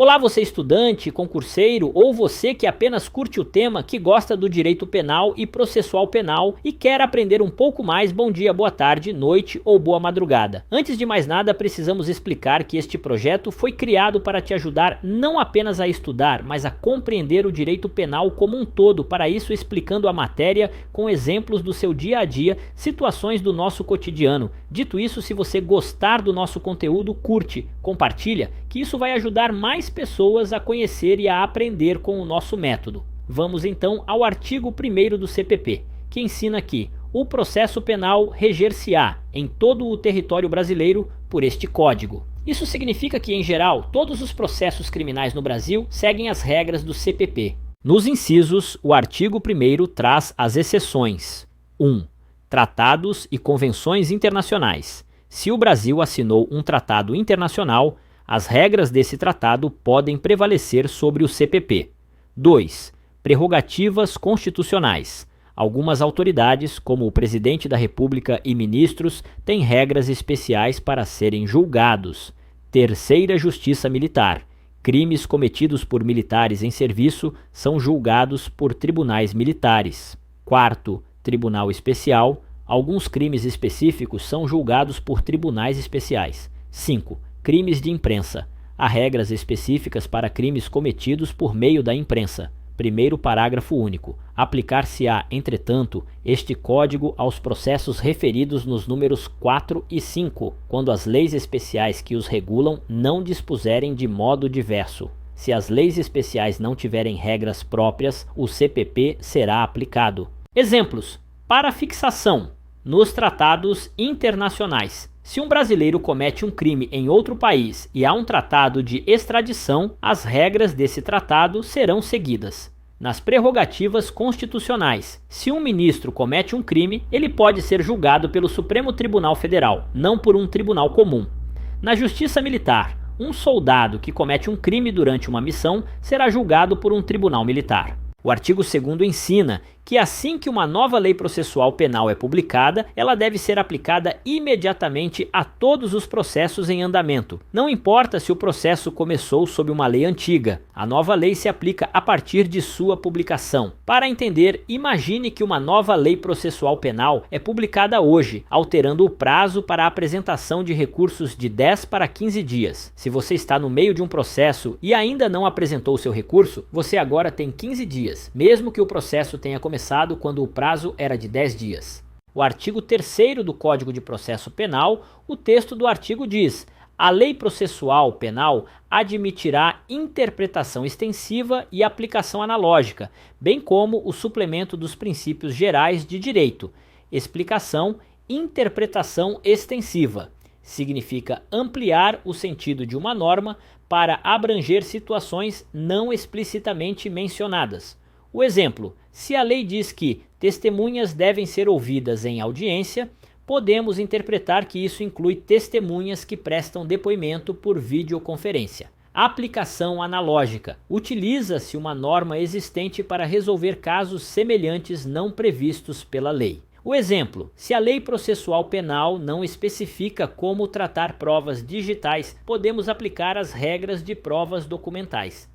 Olá, você estudante, concurseiro ou você que apenas curte o tema, que gosta do direito penal e processual penal e quer aprender um pouco mais. Bom dia, boa tarde, noite ou boa madrugada. Antes de mais nada, precisamos explicar que este projeto foi criado para te ajudar não apenas a estudar, mas a compreender o direito penal como um todo. Para isso, explicando a matéria com exemplos do seu dia a dia, situações do nosso cotidiano. Dito isso, se você gostar do nosso conteúdo, curte, compartilha, que isso vai ajudar mais pessoas a conhecer e a aprender com o nosso método. Vamos então ao artigo 1º do CPP, que ensina que o processo penal reger-se-á em todo o território brasileiro por este código. Isso significa que, em geral, todos os processos criminais no Brasil seguem as regras do CPP. Nos incisos, o artigo 1º traz as exceções. 1. Tratados e convenções internacionais. Se o Brasil assinou um tratado internacional, as regras desse tratado podem prevalecer sobre o CPP. 2. Prerrogativas constitucionais. Algumas autoridades, como o Presidente da República e ministros, têm regras especiais para serem julgados. Terceira Justiça Militar. Crimes cometidos por militares em serviço são julgados por tribunais militares. 4º Tribunal Especial. Alguns crimes específicos são julgados por tribunais especiais. 5. Crimes de imprensa. Há regras específicas para crimes cometidos por meio da imprensa. Primeiro parágrafo único. Aplicar-se-á, entretanto, este código aos processos referidos nos números 4 e 5, quando as leis especiais que os regulam não dispuserem de modo diverso. Se as leis especiais não tiverem regras próprias, o CPP será aplicado. Exemplos. Para fixação. Nos tratados internacionais. Se um brasileiro comete um crime em outro país e há um tratado de extradição, as regras desse tratado serão seguidas. Nas prerrogativas constitucionais, se um ministro comete um crime, ele pode ser julgado pelo Supremo Tribunal Federal, não por um tribunal comum. Na justiça militar, um soldado que comete um crime durante uma missão será julgado por um tribunal militar. O artigo 2º ensina que assim que uma nova lei processual penal é publicada, ela deve ser aplicada imediatamente a todos os processos em andamento. Não importa se o processo começou sob uma lei antiga, a nova lei se aplica a partir de sua publicação. Para entender, imagine que uma nova lei processual penal é publicada hoje, alterando o prazo para a apresentação de recursos de 10 para 15 dias. Se você está no meio de um processo e ainda não apresentou seu recurso, você agora tem 15 dias, mesmo que o processo tenha começado quando o prazo era de 10 dias. O artigo 3º do Código de Processo Penal, o texto do artigo diz: a lei processual penal admitirá interpretação extensiva e aplicação analógica, bem como o suplemento dos princípios gerais de direito. Explicação: interpretação extensiva. Significa ampliar o sentido de uma norma para abranger situações não explicitamente mencionadas. O exemplo: se a lei diz que testemunhas devem ser ouvidas em audiência, podemos interpretar que isso inclui testemunhas que prestam depoimento por videoconferência. Aplicação analógica. Utiliza-se uma norma existente para resolver casos semelhantes não previstos pela lei. O exemplo: se a lei processual penal não especifica como tratar provas digitais, podemos aplicar as regras de provas documentais.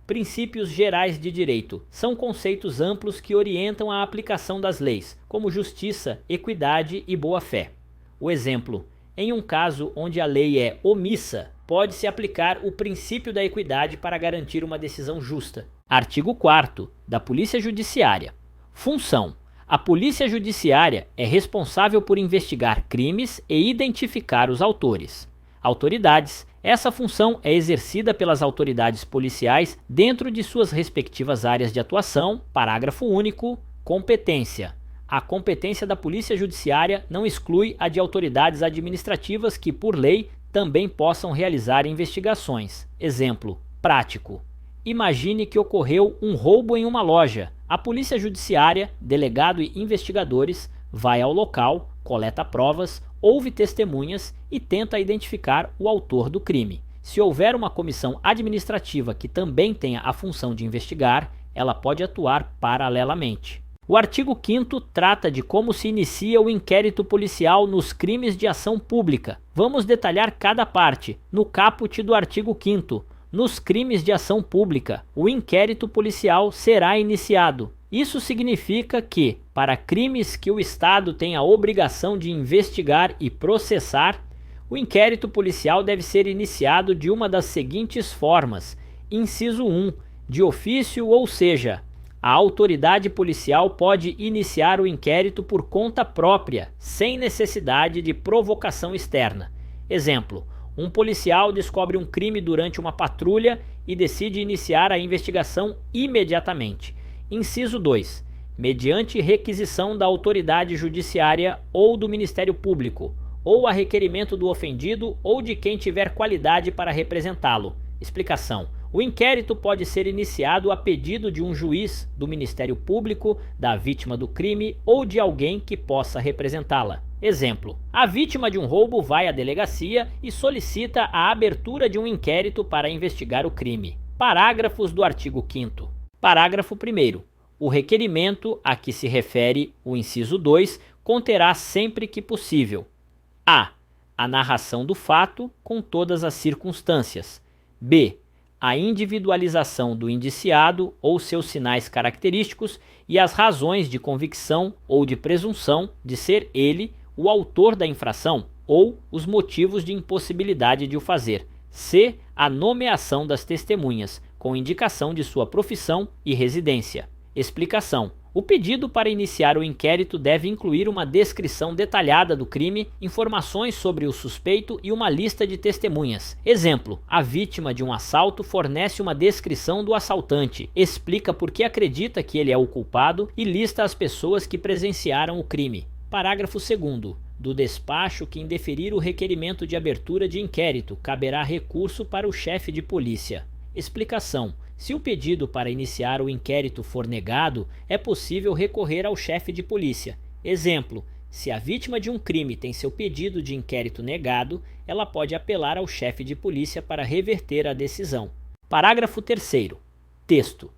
Princípios gerais de direito. São conceitos amplos que orientam a aplicação das leis, como justiça, equidade e boa-fé. O exemplo: em um caso onde a lei é omissa, pode-se aplicar o princípio da equidade para garantir uma decisão justa. Artigo 4º da Polícia Judiciária. Função: a Polícia Judiciária é responsável por investigar crimes e identificar os autores. Autoridades: essa função é exercida pelas autoridades policiais dentro de suas respectivas áreas de atuação. Parágrafo único. Competência: a competência da Polícia Judiciária não exclui a de autoridades administrativas que, por lei, também possam realizar investigações. Exemplo prático: imagine que ocorreu um roubo em uma loja. A Polícia Judiciária, delegado e investigadores, vai ao local, coleta provas, ouve testemunhas e tenta identificar o autor do crime. Se houver uma comissão administrativa que também tenha a função de investigar, ela pode atuar paralelamente. O artigo 5º trata de como se inicia o inquérito policial nos crimes de ação pública. Vamos detalhar cada parte no caput do artigo 5º. Nos crimes de ação pública, o inquérito policial será iniciado. Isso significa que, para crimes que o Estado tem a obrigação de investigar e processar, o inquérito policial deve ser iniciado de uma das seguintes formas. Inciso 1, de ofício, ou seja, a autoridade policial pode iniciar o inquérito por conta própria, sem necessidade de provocação externa. Exemplo, um policial descobre um crime durante uma patrulha e decide iniciar a investigação imediatamente. Inciso 2, mediante requisição da autoridade judiciária ou do Ministério Público, ou a requerimento do ofendido ou de quem tiver qualidade para representá-lo. Explicação. O inquérito pode ser iniciado a pedido de um juiz, do Ministério Público, da vítima do crime ou de alguém que possa representá-la. Exemplo, a vítima de um roubo vai à delegacia e solicita a abertura de um inquérito para investigar o crime. Parágrafos do artigo 5º. Parágrafo 1º. O requerimento a que se refere o inciso 2 conterá sempre que possível: a. A narração do fato com todas as circunstâncias. B. A individualização do indiciado ou seus sinais característicos e as razões de convicção ou de presunção de ser ele o autor da infração ou os motivos de impossibilidade de o fazer. C. A nomeação das testemunhas, com indicação de sua profissão e residência. Explicação. O pedido para iniciar o inquérito deve incluir uma descrição detalhada do crime, informações sobre o suspeito e uma lista de testemunhas. Exemplo, a vítima de um assalto fornece uma descrição do assaltante, explica por que acredita que ele é o culpado e lista as pessoas que presenciaram o crime. Parágrafo 2º. Do despacho que indeferir o requerimento de abertura de inquérito, caberá recurso para o chefe de polícia. Explicação. Se o pedido para iniciar o inquérito for negado, é possível recorrer ao chefe de polícia. Exemplo, se a vítima de um crime tem seu pedido de inquérito negado, ela pode apelar ao chefe de polícia para reverter a decisão. Parágrafo 3º. Texto.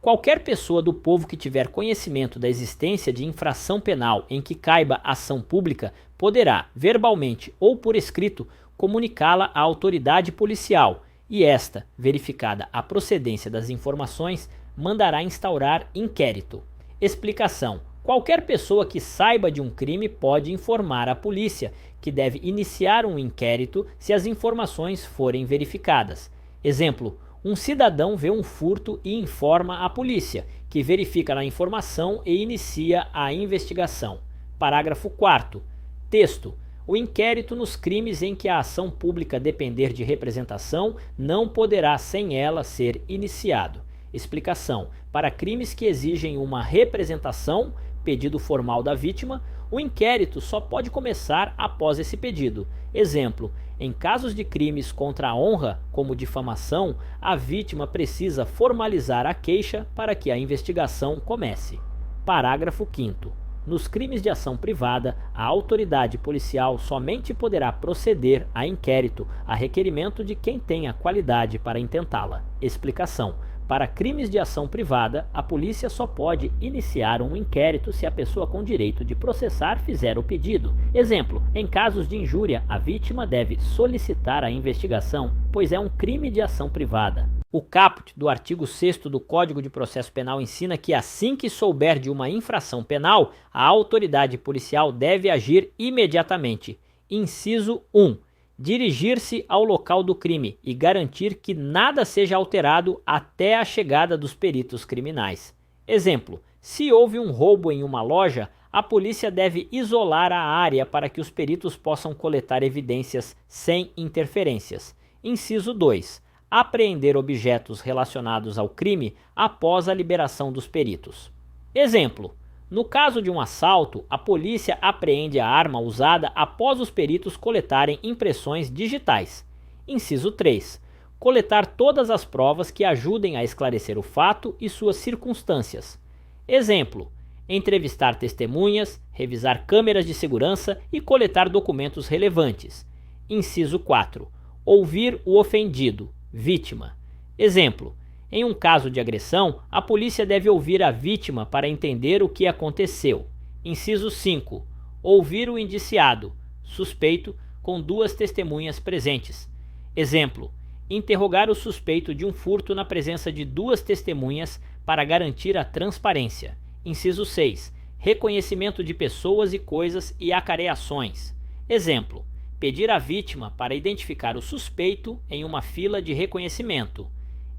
Qualquer pessoa do povo que tiver conhecimento da existência de infração penal em que caiba ação pública poderá, verbalmente ou por escrito, comunicá-la à autoridade policial, e esta, verificada a procedência das informações, mandará instaurar inquérito. Explicação. Qualquer pessoa que saiba de um crime pode informar a polícia, que deve iniciar um inquérito se as informações forem verificadas. Exemplo, um cidadão vê um furto e informa a polícia, que verifica a informação e inicia a investigação. Parágrafo 4º. Texto. O inquérito nos crimes em que a ação pública depender de representação não poderá sem ela ser iniciado. Explicação. Para crimes que exigem uma representação, pedido formal da vítima, o inquérito só pode começar após esse pedido. Exemplo, em casos de crimes contra a honra, como difamação, a vítima precisa formalizar a queixa para que a investigação comece. Parágrafo 5º. Nos crimes de ação privada, a autoridade policial somente poderá proceder a inquérito a requerimento de quem tenha qualidade para intentá-la. Explicação. Para crimes de ação privada, a polícia só pode iniciar um inquérito se a pessoa com direito de processar fizer o pedido. Exemplo, em casos de injúria, a vítima deve solicitar a investigação, pois é um crime de ação privada. O caput do artigo 6º do Código de Processo Penal ensina que assim que souber de uma infração penal, a autoridade policial deve agir imediatamente. Inciso 1. Dirigir-se ao local do crime e garantir que nada seja alterado até a chegada dos peritos criminais. Exemplo, se houve um roubo em uma loja, a polícia deve isolar a área para que os peritos possam coletar evidências sem interferências. Inciso 2. Apreender objetos relacionados ao crime após a liberação dos peritos. Exemplo, no caso de um assalto, a polícia apreende a arma usada após os peritos coletarem impressões digitais. Inciso 3. Coletar todas as provas que ajudem a esclarecer o fato e suas circunstâncias. Exemplo, entrevistar testemunhas, revisar câmeras de segurança e coletar documentos relevantes. Inciso 4. Ouvir o ofendido, vítima. Exemplo, em um caso de agressão, a polícia deve ouvir a vítima para entender o que aconteceu. Inciso 5. Ouvir o indiciado, suspeito, com duas testemunhas presentes. Exemplo, Interrogar o suspeito de um furto na presença de duas testemunhas para garantir a transparência. Inciso 6. Reconhecimento de pessoas e coisas e acareações. Exemplo: pedir à vítima para identificar o suspeito em uma fila de reconhecimento.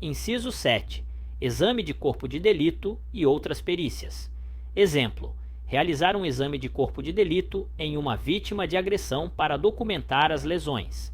Inciso 7. Exame de corpo de delito e outras perícias. Exemplo: realizar um exame de corpo de delito em uma vítima de agressão para documentar as lesões.